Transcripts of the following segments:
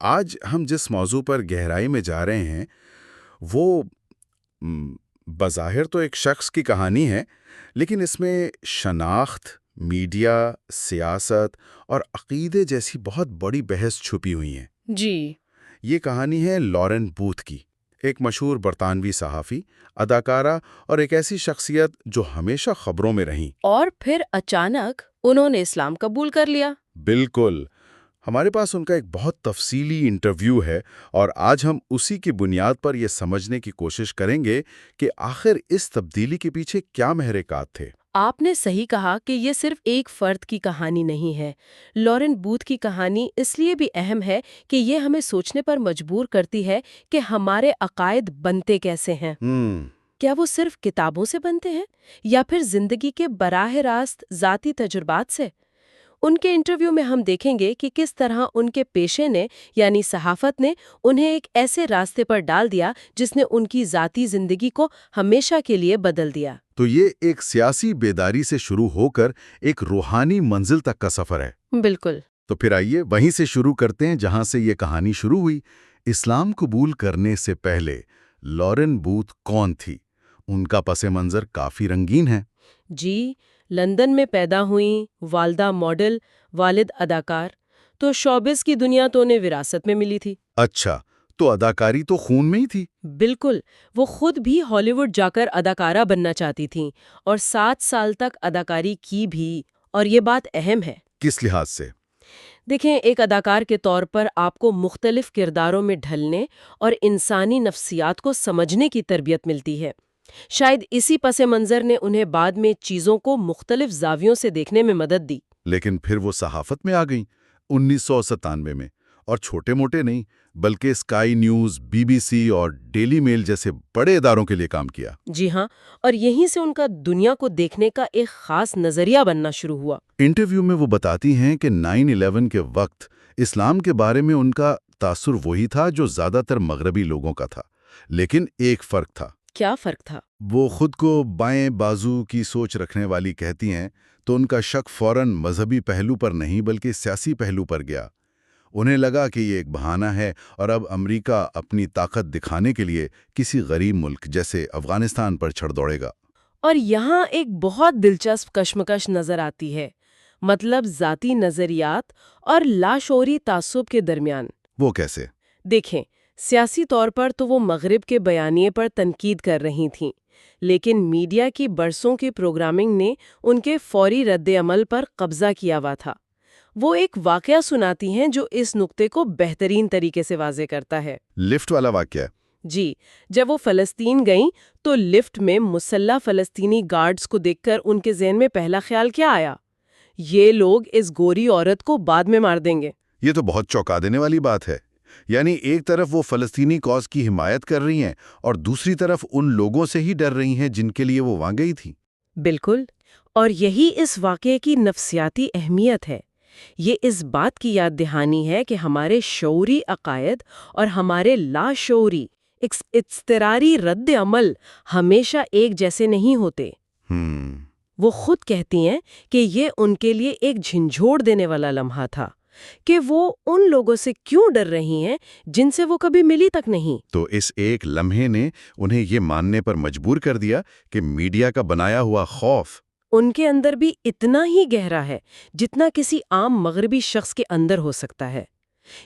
آج ہم جس موضوع پر گہرائی میں جا رہے ہیں وہ م، بظاہر تو ایک شخص کی کہانی ہے، لیکن اس میں شناخت، میڈیا، سیاست اور عقیدے جیسی بہت بڑی بحث چھپی ہوئی ہیں۔ جی۔ یہ کہانی ہے لارن بوتھ کی، ایک مشہور برطانوی صحافی، اداکارہ اور ایک ایسی شخصیت جو ہمیشہ خبروں میں رہیں۔ اور پھر اچانک انہوں نے اسلام قبول کر لیا۔ بالکل۔ ہمارے پاس ان کا ایک بہت تفصیلی انٹرویو ہے، اور آج ہم اسی کی بنیاد پر یہ سمجھنے کی کوشش کریں گے کہ آخر اس تبدیلی کے پیچھے کیا محرکات تھے۔ آپ نے صحیح کہا کہ یہ صرف ایک فرد کی کہانی نہیں ہے۔ لارن بوتھ کی کہانی اس لیے بھی اہم ہے کہ یہ ہمیں سوچنے پر مجبور کرتی ہے کہ ہمارے عقائد بنتے کیسے ہیں۔ کیا وہ صرف کتابوں سے بنتے ہیں یا پھر زندگی کے براہ راست ذاتی تجربات سے؟ ان کے انٹرویو میں ہم دیکھیں گے کہ کس طرح ان کے پیشے نے یعنی صحافت نے انہیں ایک ایسے راستے پر ڈال دیا جس نے ان کی ذاتی زندگی کو ہمیشہ کے لیے بدل دیا۔ تو یہ ایک سیاسی بیداری سے شروع ہو کر ایک روحانی منزل تک کا سفر ہے۔ بالکل۔ تو پھر آئیے وہیں سے شروع کرتے ہیں جہاں سے یہ کہانی شروع ہوئی۔ اسلام قبول کرنے سے پہلے لارن بوتھ کون تھی؟ ان کا پس منظر کافی رنگین ہے۔ جی، لندن میں پیدا ہوئیں، والدہ ماڈل، والد اداکار، تو شوبز کی دنیا تو انہیں وراثت میں ملی تھی۔ اچھا، تو اداکاری تو خون میں ہی تھی۔ بالکل، وہ خود بھی ہالی ووڈ جا کر اداکارہ بننا چاہتی تھیں اور 7 سال تک اداکاری کی بھی، اور یہ بات اہم ہے۔ کس لحاظ سے؟ دیکھیں، ایک اداکار کے طور پر آپ کو مختلف کرداروں میں ڈھلنے اور انسانی نفسیات کو سمجھنے کی تربیت ملتی ہے۔ شاید اسی پس منظر نے انہیں بعد میں چیزوں کو مختلف زاویوں سے دیکھنے میں مدد دی۔ لیکن پھر وہ صحافت میں آ گئیں 1997 میں، اور چھوٹے موٹے نہیں بلکہ اسکائی نیوز، بی بی سی اور ڈیلی میل جیسے بڑے اداروں کے لیے کام کیا۔ جی ہاں، اور یہیں سے ان کا دنیا کو دیکھنے کا ایک خاص نظریہ بننا شروع ہوا۔ انٹرویو میں وہ بتاتی ہیں کہ 9/11 کے وقت اسلام کے بارے میں ان کا تاثر وہی تھا جو زیادہ تر مغربی لوگوں کا تھا، لیکن ایک فرق تھا۔ کیا فرق تھا؟ وہ خود کو بائیں بازو کی سوچ رکھنے والی کہتی ہیں، تو ان کا شک فوراً مذہبی پہلو پر نہیں بلکہ سیاسی پہلو پر گیا۔ انہیں لگا کہ یہ ایک بہانہ ہے اور اب امریکہ اپنی طاقت دکھانے کے لیے کسی غریب ملک جیسے افغانستان پر چھڑ دوڑے گا۔ اور یہاں ایک بہت دلچسپ کشمکش نظر آتی ہے، مطلب ذاتی نظریات اور لاشعوری تعصب کے درمیان۔ وہ کیسے؟ دیکھیں، سیاسی طور پر تو وہ مغرب کے بیانیے پر تنقید کر رہی تھیں، لیکن میڈیا کی برسوں کی پروگرامنگ نے ان کے فوری رد عمل پر قبضہ کیا ہوا تھا۔ وہ ایک واقعہ سناتی ہیں جو اس نقطے کو بہترین طریقے سے واضح کرتا ہے۔ لفٹ والا واقعہ؟ جی، جب وہ فلسطین گئیں تو لفٹ میں مسلح فلسطینی گارڈز کو دیکھ کر ان کے ذہن میں پہلا خیال کیا آیا؟ یہ لوگ اس گوری عورت کو بعد میں مار دیں گے۔ یہ تو بہت چونکا دینے والی بات ہے۔ یعنی ایک طرف وہ فلسطینی کاز کی حمایت کر رہی ہیں اور دوسری طرف ان لوگوں سے ہی ڈر رہی ہیں جن کے لیے وہ وہاں گئی تھی۔ بالکل، اور یہی اس واقعے کی نفسیاتی اہمیت ہے۔ یہ اس بات کی یاد دہانی ہے کہ ہمارے شعوری عقائد اور ہمارے لاشعوری اضطراری رد عمل ہمیشہ ایک جیسے نہیں ہوتے۔ وہ خود کہتی ہیں کہ یہ ان کے لیے ایک جھنجھوڑ دینے والا لمحہ تھا کہ وہ ان لوگوں سے کیوں ڈر رہی ہیں جن سے وہ کبھی ملی تک نہیں۔ تو اس ایک لمحے نے انہیں یہ ماننے پر مجبور کر دیا کہ میڈیا کا بنایا ہوا خوف ان کے اندر بھی اتنا ہی گہرا ہے جتنا کسی عام مغربی شخص کے اندر ہو سکتا ہے۔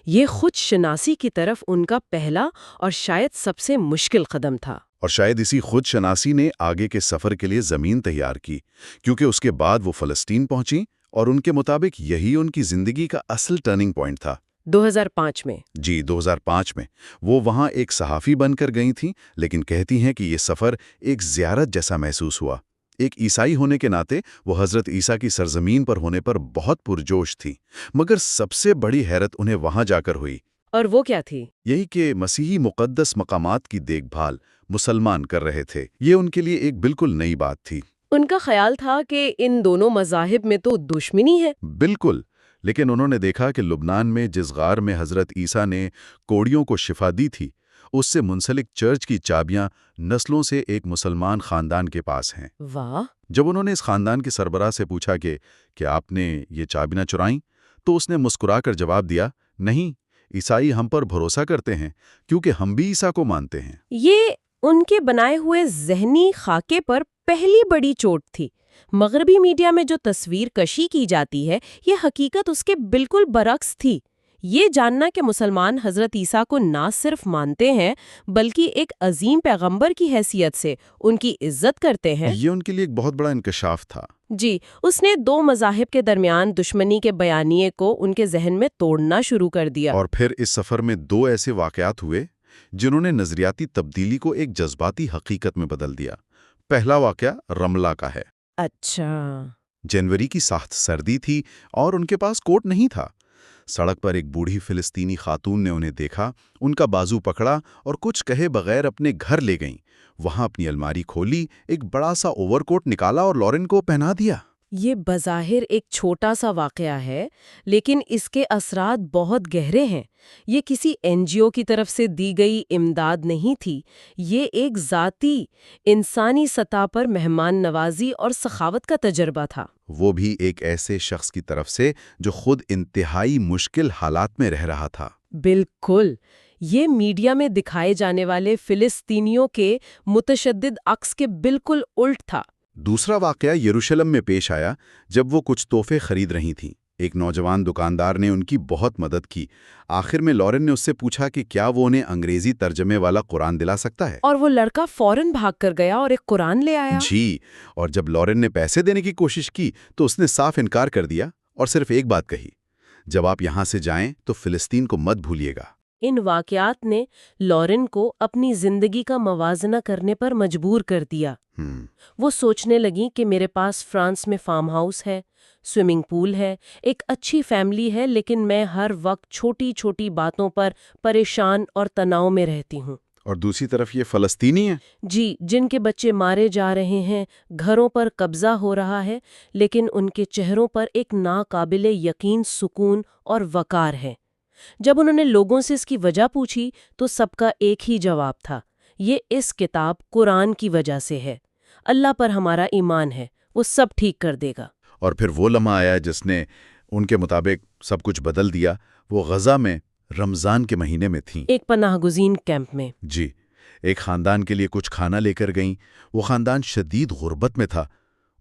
یہ خود شناسی کی طرف ان کا پہلا اور شاید سب سے مشکل قدم تھا۔ اور شاید اسی خود شناسی نے آگے کے سفر کے لیے زمین تیار کی، کیونکہ اس کے بعد وہ فلسطین پہنچیں اور ان کے مطابق یہی ان کی زندگی کا اصل ٹرننگ پوائنٹ تھا۔ 2005 میں؟ جی، 2005 میں وہ وہاں ایک صحافی بن کر گئی تھیں، لیکن کہتی ہیں کہ یہ سفر ایک زیارت جیسا محسوس ہوا۔ ایک عیسائی ہونے کے ناطے وہ حضرت عیسیٰ کی سرزمین پر ہونے پر بہت پرجوش تھی، مگر سب سے بڑی حیرت انہیں وہاں جا کر ہوئی۔ اور وہ کیا تھی؟ یہی کہ مسیحی مقدس مقامات کی دیکھ بھال مسلمان کر رہے تھے۔ یہ ان کے لیے ایک بالکل نئی بات تھی۔ ان کا خیال تھا کہ ان دونوں مذاہب میں تو دشمنی ہے۔ بالکل، لیکن انہوں نے دیکھا کہ لبنان میں جس غار میں حضرت عیسیٰ نے کوڑیوں کو شفا دی تھی، اس سے منسلک چرچ کی چابیاں نسلوں سے ایک مسلمان خاندان کے پاس ہیں۔ واہ! جب انہوں نے اس خاندان کے سربراہ سے پوچھا کہ کیا آپ نے یہ چابیاں چرائیں، تو اس نے مسکرا کر جواب دیا، نہیں، عیسائی ہم پر بھروسہ کرتے ہیں کیونکہ ہم بھی عیسیٰ کو مانتے ہیں۔ یہ ان کے بنائے ہوئے ذہنی خاکے پر پہلی بڑی چوٹ تھی۔ مغربی میڈیا میں جو تصویر کشی کی جاتی ہے، یہ حقیقت اس کے بالکل برعکس تھی۔ یہ جاننا کہ مسلمان حضرت عیسیٰ کو نہ صرف مانتے ہیں بلکہ ایک عظیم پیغمبر کی حیثیت سے ان کی عزت کرتے ہیں، یہ ان کے لیے ایک بہت بڑا انکشاف تھا۔ جی، اس نے دو مذاہب کے درمیان دشمنی کے بیانیے کو ان کے ذہن میں توڑنا شروع کر دیا۔ اور پھر اس سفر میں 2 ایسے واقعات ہوئے جنہوں نے نظریاتی تبدیلی کو ایک جذباتی حقیقت میں بدل دیا۔ پہلا واقعہ رملہ کا ہے۔ اچھا، جنوری کی سخت سردی تھی اور ان کے پاس کوٹ نہیں تھا۔ سڑک پر ایک بوڑھی فلسطینی خاتون نے انہیں دیکھا، ان کا بازو پکڑا اور کچھ کہے بغیر اپنے گھر لے گئیں۔ وہاں اپنی الماری کھولی، ایک بڑا سا اوور کوٹ نکالا اور لورن کو پہنا دیا۔ یہ بظاہر ایک چھوٹا سا واقعہ ہے، لیکن اس کے اثرات بہت گہرے ہیں۔ یہ کسی NGO کی طرف سے دی گئی امداد نہیں تھی، یہ ایک ذاتی، انسانی سطح پر مہمان نوازی اور سخاوت کا تجربہ تھا۔ وہ بھی ایک ایسے شخص کی طرف سے جو خود انتہائی مشکل حالات میں رہ رہا تھا۔ بالکل، یہ میڈیا میں دکھائے جانے والے فلسطینیوں کے متشدد عکس کے بالکل الٹ تھا۔ دوسرا واقعہ یروشلم میں پیش آیا جب وہ کچھ تحفے خرید رہی تھیں۔ ایک نوجوان دکاندار نے ان کی بہت مدد کی۔ آخر میں لورن نے اس سے پوچھا کہ کیا وہ انہیں انگریزی ترجمے والا قرآن دلا سکتا ہے، اور وہ لڑکا فوراً بھاگ کر گیا اور ایک قرآن لے آیا۔ جی، اور جب لورن نے پیسے دینے کی کوشش کی تو اس نے صاف انکار کر دیا اور صرف ایک بات کہی، جب آپ یہاں سے جائیں تو فلسطین کو مت بھولیے گا۔ ان واقعات نے لورن کو اپنی زندگی کا موازنہ کرنے پر مجبور کر دیا۔ وہ سوچنے لگیں کہ میرے پاس فرانس میں فارم ہاؤس ہے، سوئمنگ پول ہے، ایک اچھی فیملی ہے، لیکن میں ہر وقت چھوٹی چھوٹی باتوں پر پریشان اور تناؤ میں رہتی ہوں۔ اور دوسری طرف یہ فلسطینی ہیں، جی، جن کے بچے مارے جا رہے ہیں، گھروں پر قبضہ ہو رہا ہے، لیکن ان کے چہروں پر ایک ناقابل یقین سکون اور وقار ہے۔ جب انہوں نے لوگوں سے اس کی وجہ پوچھی تو سب کا ایک ہی جواب تھا، یہ اس کتاب قرآن کی وجہ سے ہے۔ اللہ پر ہمارا ایمان ہے، وہ سب ٹھیک کر دے گا۔ اور پھر وہ لمحہ آیا جس نے ان کے مطابق سب کچھ بدل دیا۔ وہ غزہ میں رمضان کے مہینے میں تھیں، ایک پناہ گزین کیمپ میں۔ جی، ایک خاندان کے لیے کچھ کھانا لے کر گئیں۔ وہ خاندان شدید غربت میں تھا۔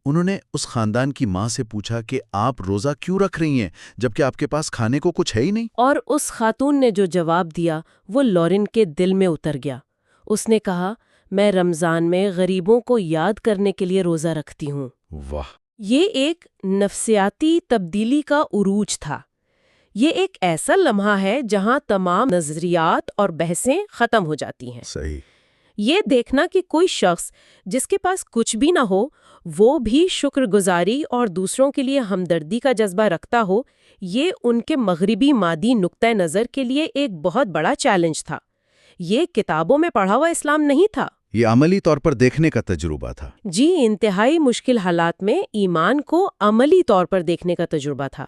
انہوں نے اس خاندان کی ماں سے پوچھا کہ آپ روزہ کیوں رکھ رہی ہیں جبکہ آپ کے پاس کھانے کو کچھ ہے ہی نہیں؟ اور اس خاتون نے جو جواب دیا وہ لورن کے دل میں اتر گیا۔ اس نے کہا، میں رمضان میں غریبوں کو یاد کرنے کے لیے روزہ رکھتی ہوں۔ واہ! یہ ایک نفسیاتی تبدیلی کا عروج تھا۔ یہ ایک ایسا لمحہ ہے جہاں تمام نظریات اور بحثیں ختم ہو جاتی ہیں۔ صحیح۔ یہ دیکھنا کہ کوئی شخص جس کے پاس کچھ بھی نہ ہو وہ بھی شکر گزاری اور دوسروں کے لیے ہمدردی کا جذبہ رکھتا ہو، یہ ان کے مغربی مادی نقطۂ نظر کے لیے ایک بہت بڑا چیلنج تھا۔ یہ کتابوں میں پڑھا ہوا اسلام نہیں تھا، یہ عملی طور پر دیکھنے کا تجربہ تھا۔ جی، انتہائی مشکل حالات میں ایمان کو عملی طور پر دیکھنے کا تجربہ تھا۔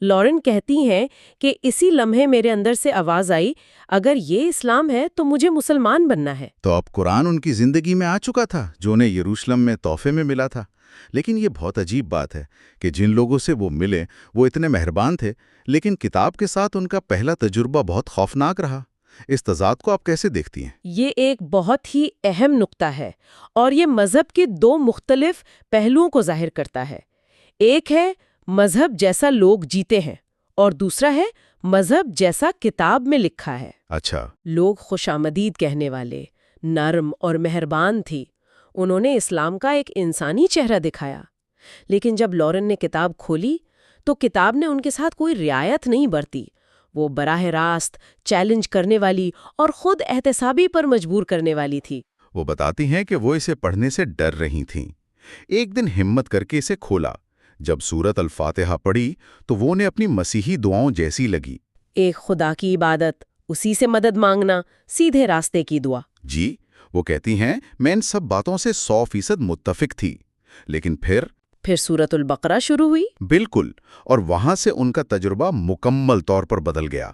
لورن کہتی ہیں کہ اسی لمحے میرے اندر سے آواز آئی، اگر یہ اسلام ہے تو مجھے مسلمان بننا ہے۔ تو اب قرآن ان کی زندگی میں آ چکا تھا جو انہیں یروشلم میں تحفے میں ملا تھا۔ لیکن یہ بہت عجیب بات ہے کہ جن لوگوں سے وہ ملے وہ اتنے مہربان تھے، لیکن کتاب کے ساتھ ان کا پہلا تجربہ بہت خوفناک رہا۔ اس تضاد کو آپ کیسے دیکھتی ہیں؟ یہ ایک بہت ہی اہم نقطہ ہے اور یہ مذہب کے دو مختلف پہلوؤں کو ظاہر کرتا ہے۔ ایک ہے مذہب جیسا لوگ جیتے ہیں اور دوسرا ہے مذہب جیسا کتاب میں لکھا ہے۔ اچھا، لوگ خوش آمدید کہنے والے، نرم اور مہربان تھی۔ انہوں نے اسلام کا ایک انسانی چہرہ دکھایا، لیکن جب لورن نے کتاب کھولی تو کتاب نے ان کے ساتھ کوئی رعایت نہیں برتی۔ وہ براہ راست چیلنج کرنے والی اور خود احتسابی پر مجبور کرنے والی تھی۔ وہ بتاتی ہیں کہ وہ اسے پڑھنے سے ڈر رہی تھیں۔ ایک دن ہمت کر کے اسے کھولا۔ جب سورت الفاتحہ پڑھی تو وہ انہیں اپنی مسیحی دعاؤں جیسی لگی۔ ایک خدا کی عبادت، اسی سے مدد مانگنا، سیدھے راستے کی دعا۔ جی، وہ کہتی ہیں میں ان سب باتوں سے 100% متفق تھی، لیکن پھر سورت البقرہ شروع ہوئی۔ بالکل، اور وہاں سے ان کا تجربہ مکمل طور پر بدل گیا۔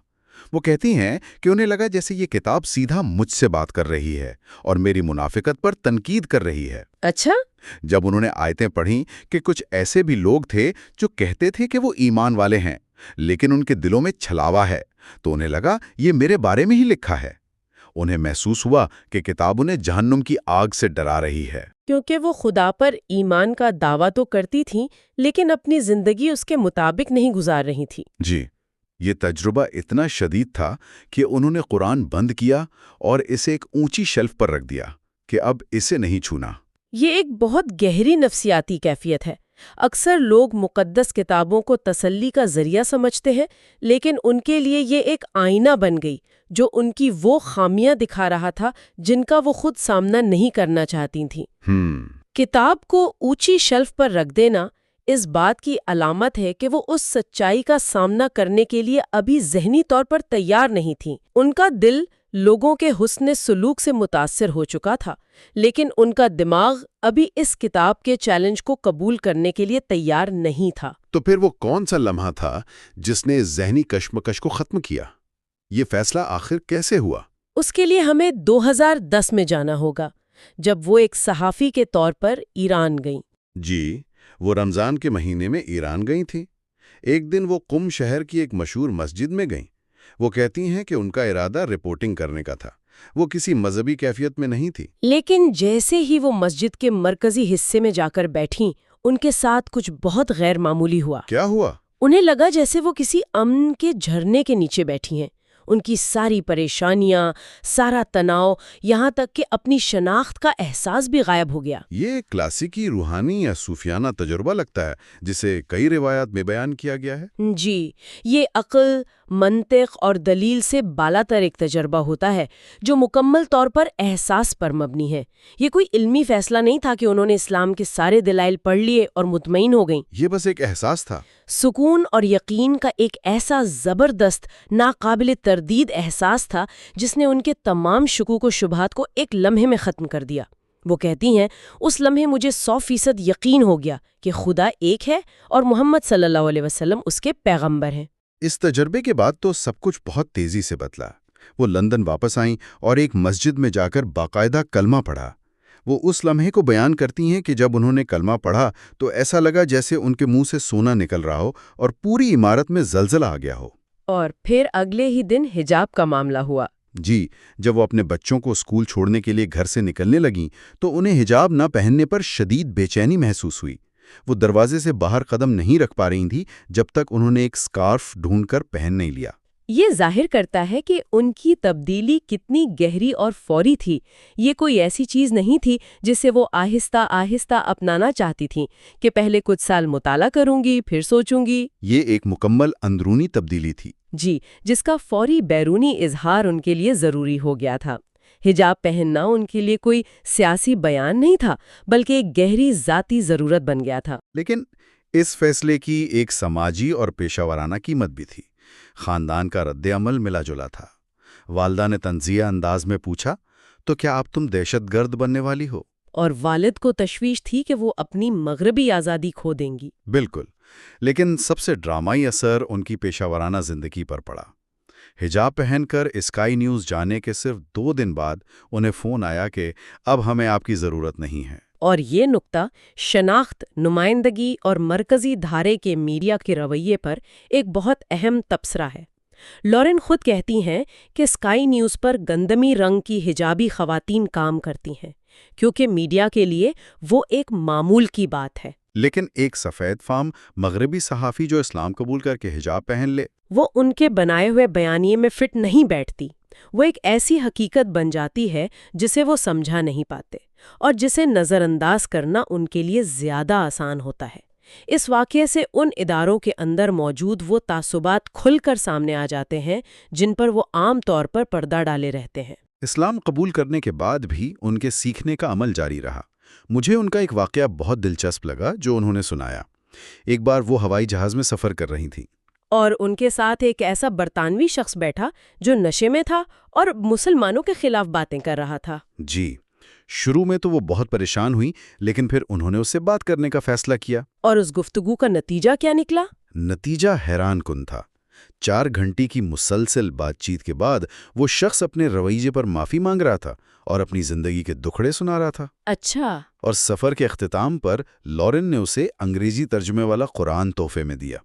وہ کہتی ہیں کہ انہیں لگا جیسے یہ کتاب سیدھا مجھ سے بات کر رہی ہے اور میری منافقت پر تنقید کر رہی ہے۔ اچھا؟ جب انہوں نے آیتیں پڑھیں کہ کچھ ایسے بھی لوگ تھے جو کہتے تھے کہ وہ ایمان والے ہیں، لیکن ان کے دلوں میں چھلاوا ہے، تو انہیں لگا یہ میرے بارے میں ہی لکھا ہے۔ انہیں محسوس ہوا کہ کتاب انہیں جہنم کی آگ سے ڈرا رہی ہے۔ کیونکہ وہ خدا پر ایمان کا دعویٰ تو کرتی تھیں لیکن اپنی زندگی اس کے مطابق نہیں گزار رہی تھی۔ جی، یہ تجربہ اتنا شدید تھا کہ انہوں نے قرآن بند کیا اور اسے ایک اونچی شیلف پر رکھ دیا کہ اب اسے نہیں چھونا۔ یہ ایک بہت گہری نفسیاتی کیفیت ہے۔ اکثر لوگ مقدس کتابوں کو تسلی کا ذریعہ سمجھتے ہیں لیکن ان کے لیے یہ ایک آئینہ بن گئی جو ان کی وہ خامیاں دکھا رہا تھا جن کا وہ خود سامنا نہیں کرنا چاہتی تھیں۔ کتاب کو اونچی شیلف پر رکھ دینا اس بات کی علامت ہے کہ وہ اس سچائی کا سامنا کرنے کے لیے ابھی ذہنی طور پر تیار نہیں تھیں۔ ان کا دل لوگوں کے حسن سلوک سے متاثر ہو چکا تھا لیکن ان کا دماغ ابھی اس کتاب کے چیلنج کو قبول کرنے کے لیے تیار نہیں تھا۔ تو پھر وہ کون سا لمحہ تھا جس نے ذہنی کشمکش کو ختم کیا؟ یہ فیصلہ آخر کیسے ہوا؟ اس کے لیے ہمیں 2010 میں جانا ہوگا جب وہ ایک صحافی کے طور پر ایران گئیں۔ جی، وہ رمضان کے مہینے میں ایران گئی تھی۔ ایک دن وہ قم شہر کی ایک مشہور مسجد میں گئیں۔ وہ کہتی ہیں کہ ان کا ارادہ رپورٹنگ کرنے کا تھا، وہ کسی مذہبی کیفیت میں نہیں تھی۔ لیکن جیسے ہی وہ مسجد کے مرکزی حصے میں جا کر بیٹھیں ان کے ساتھ کچھ بہت غیر معمولی ہوا۔ کیا ہوا؟ انہیں لگا جیسے وہ کسی امن کے جھرنے کے نیچے بیٹھی ہیں۔ ان کی ساری پریشانیاں، سارا تناؤ، یہاں تک کہ اپنی شناخت کا احساس بھی غائب ہو گیا۔ یہ ایک کلاسیکی روحانی یا صوفیانہ تجربہ لگتا ہے جسے کئی روایات میں بیان کیا گیا ہے۔ جی، یہ عقل، منطق اور دلیل سے بالاتر ایک تجربہ ہوتا ہے جو مکمل طور پر احساس پر مبنی ہے۔ یہ کوئی علمی فیصلہ نہیں تھا کہ انہوں نے اسلام کے سارے دلائل پڑھ لیے اور مطمئن ہو گئیں۔ یہ بس ایک احساس تھا۔ سکون اور یقین کا ایک ایسا زبردست، ناقابل تردید احساس تھا جس نے ان کے تمام شکوک و شبہات کو ایک لمحے میں ختم کر دیا۔ وہ کہتی ہیں، اس لمحے مجھے 100% یقین ہو گیا کہ خدا ایک ہے اور محمد صلی اللہ علیہ وسلم اس کے پیغمبر ہیں۔ اس تجربے کے بعد تو سب کچھ بہت تیزی سے بدلا۔ وہ لندن واپس آئیں اور ایک مسجد میں جا کر باقاعدہ کلمہ پڑھا۔ وہ اس لمحے کو بیان کرتی ہیں کہ جب انہوں نے کلمہ پڑھا تو ایسا لگا جیسے ان کے منہ سے سونا نکل رہا ہو اور پوری عمارت میں زلزلہ آ گیا ہو۔ اور پھر اگلے ہی دن حجاب کا معاملہ ہوا۔ جی، جب وہ اپنے بچوں کو اسکول چھوڑنے کے لیے گھر سے نکلنے لگیں تو انہیں حجاب نہ پہننے پر شدید بے چینی محسوس ہوئی۔ وہ دروازے سے باہر قدم نہیں رکھ پا رہی تھیں جب تک انہوں نے ایک سکارف ڈھونڈ کر پہن نہیں لیا۔ یہ ظاہر کرتا ہے کہ ان کی تبدیلی کتنی گہری اور فوری تھی۔ یہ کوئی ایسی چیز نہیں تھی جسے وہ آہستہ آہستہ اپنانا چاہتی تھیں کہ پہلے کچھ سال مطالعہ کروں گی پھر سوچوں گی۔ یہ ایک مکمل اندرونی تبدیلی تھی۔ جی، جس کا فوری بیرونی اظہار ان کے لیے ضروری ہو گیا تھا۔ حجاب پہننا ان کے لیے کوئی سیاسی بیان نہیں تھا بلکہ ایک گہری ذاتی ضرورت بن گیا تھا۔ لیکن اس فیصلے کی ایک سماجی اور پیشہ ورانہ قیمت بھی تھی۔ خاندان کا رد عمل ملا جلا تھا۔ والدہ نے طنزیہ انداز میں پوچھا، تو کیا اب تم دہشت گرد بننے والی ہو؟ اور والد کو تشویش تھی کہ وہ اپنی مغربی آزادی کھو دیں گی۔ بالکل، لیکن سب سے ڈرامائی اثر ان کی پیشہ ورانہ زندگی پر پڑا۔ حجاب پہن کر اسکائی نیوز جانے کے صرف 2 دن بعد انہیں فون آیا کہ اب ہمیں آپ کی ضرورت نہیں ہے۔ اور یہ نقطہ شناخت، نمائندگی اور مرکزی دھارے کے میڈیا کے رویے پر ایک بہت اہم تبصرہ ہے۔ لورن خود کہتی ہیں کہ اسکائی نیوز پر گندمی رنگ کی حجابی خواتین کام کرتی ہیں کیونکہ میڈیا کے لیے وہ ایک معمول کی بات ہے۔ لیکن ایک سفید فام مغربی صحافی جو اسلام قبول کر کے حجاب پہن لے، وہ ان کے بنائے ہوئے بیانیے میں فٹ نہیں بیٹھتی۔ وہ ایک ایسی حقیقت بن جاتی ہے جسے وہ سمجھا نہیں پاتے اور جسے نظر انداز کرنا ان کے لیے زیادہ آسان ہوتا ہے۔ اس واقعے سے ان اداروں کے اندر موجود وہ تعصبات کھل کر سامنے آ جاتے ہیں جن پر وہ عام طور پر پردہ ڈالے رہتے ہیں۔ اسلام قبول کرنے کے بعد بھی ان کے سیکھنے کا عمل جاری رہا۔ مجھے ان کا ایک واقعہ بہت دلچسپ لگا جو انہوں نے سنایا۔ ایک بار وہ ہوائی جہاز میں سفر کر رہی تھیں اور ان کے ساتھ ایک ایسا برطانوی شخص بیٹھا جو نشے میں تھا اور مسلمانوں کے خلاف باتیں کر رہا تھا۔ جی، شروع میں تو وہ بہت پریشان ہوئی، لیکن پھر انہوں نے اس سے بات کرنے کا فیصلہ کیا۔ اور اس گفتگو کا نتیجہ کیا نکلا؟ نتیجہ حیران کن تھا۔ 4 گھنٹے کی مسلسل بات چیت کے بعد وہ شخص اپنے رویے پر معافی مانگ رہا تھا اور اپنی زندگی کے دکھڑے سنا رہا تھا۔ اچھا۔ اور سفر کے اختتام پر لورن نے اسے انگریزی ترجمے والا قرآن تحفے میں دیا۔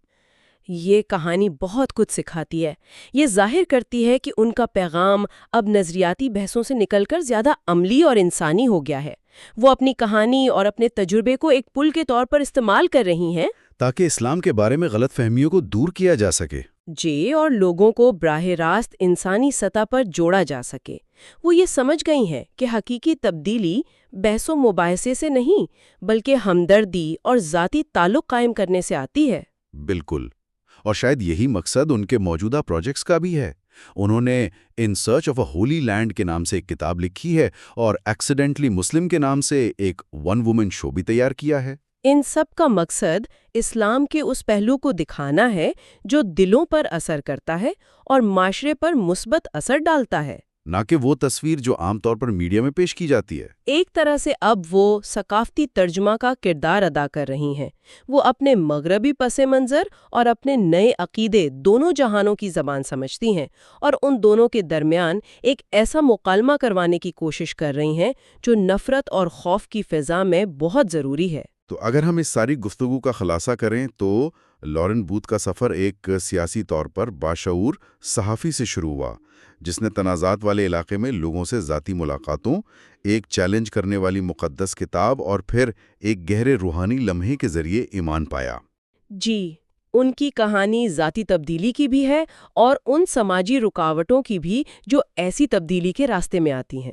یہ کہانی بہت کچھ سکھاتی ہے۔ یہ ظاہر کرتی ہے کہ ان کا پیغام اب نظریاتی بحثوں سے نکل کر زیادہ عملی اور انسانی ہو گیا ہے۔ وہ اپنی کہانی اور اپنے تجربے کو ایک پل کے طور پر استعمال کر رہی ہیں تاکہ اسلام کے بارے میں غلط فہمیوں کو دور کیا جا سکے۔ جی، اور لوگوں کو براہ راست انسانی سطح پر جوڑا جا سکے۔ وہ یہ سمجھ گئی ہیں کہ حقیقی تبدیلی بحث و مباحثے سے نہیں بلکہ ہمدردی اور ذاتی تعلق قائم کرنے سے آتی ہے۔ بالکل، اور شاید یہی مقصد ان کے موجودہ پروجیکٹس کا بھی ہے۔ انہوں نے in search of a holy land کے نام سے ایک کتاب لکھی ہے اور ایکسیڈنٹلی مسلم کے نام سے ایک ون وومن شو بھی تیار کیا ہے۔ ان سب کا مقصد اسلام کے اس پہلو کو دکھانا ہے جو دلوں پر اثر کرتا ہے اور معاشرے پر مثبت اثر ڈالتا ہے، نہ کہ وہ تصویر جو عام طور پر میڈیا میں پیش کی جاتی ہے۔ ایک طرح سے اب وہ ثقافتی ترجمہ کا کردار ادا کر رہی ہیں۔ وہ اپنے مغربی پس منظر اور اپنے نئے عقیدے دونوں جہانوں کی زبان سمجھتی ہیں اور ان دونوں کے درمیان ایک ایسا مکالمہ کروانے کی کوشش کر رہی ہیں جو نفرت اور خوف کی فضا میں بہت ضروری ہے۔ تو اگر ہم اس ساری گفتگو کا خلاصہ کریں تو لارن بوتھ کا سفر ایک سیاسی طور پر باشعور صحافی سے شروع ہوا، جس نے تنازعات والے علاقے میں لوگوں سے ذاتی ملاقاتوں، ایک چیلنج کرنے والی مقدس کتاب اور پھر ایک گہرے روحانی لمحے کے ذریعے ایمان پایا۔ جی، ان کی کہانی ذاتی تبدیلی کی بھی ہے اور ان سماجی رکاوٹوں کی بھی جو ایسی تبدیلی کے راستے میں آتی ہیں۔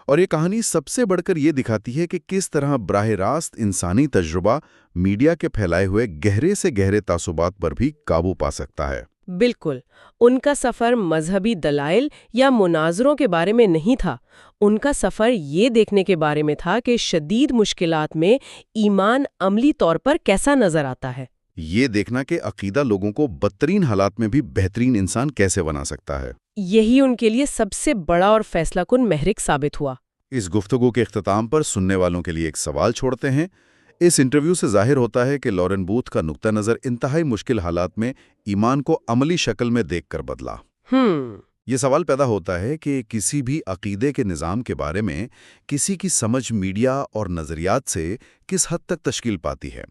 اور یہ کہانی سب سے بڑھ کر یہ دکھاتی ہے کہ کس طرح براہ راست انسانی تجربہ میڈیا کے پھیلائے ہوئے گہرے سے گہرے تعصبات پر بھی قابو پا سکتا ہے۔ بالکل، ان کا سفر مذہبی دلائل یا مناظروں کے بارے میں نہیں تھا۔ ان کا سفر یہ دیکھنے کے بارے میں تھا کہ شدید مشکلات میں ایمان عملی طور پر کیسا نظر آتا ہے۔ یہ دیکھنا کہ عقیدہ لوگوں کو بدترین حالات میں بھی بہترین انسان کیسے بنا سکتا ہے۔ یہی ان کے لیے سب سے بڑا اور فیصلہ کن محرک ثابت ہوا۔ اس گفتگو کے اختتام پر سننے والوں کے لیے ایک سوال چھوڑتے ہیں۔ اس انٹرویو سے ظاہر ہوتا ہے کہ لارن بوتھ کا نقطہ نظر انتہائی مشکل حالات میں ایمان کو عملی شکل میں دیکھ کر بدلا۔ یہ سوال پیدا ہوتا ہے کہ کسی بھی عقیدے کے نظام کے بارے میں کسی کی سمجھ میڈیا اور نظریات سے کس حد تک تشکیل پاتی ہے۔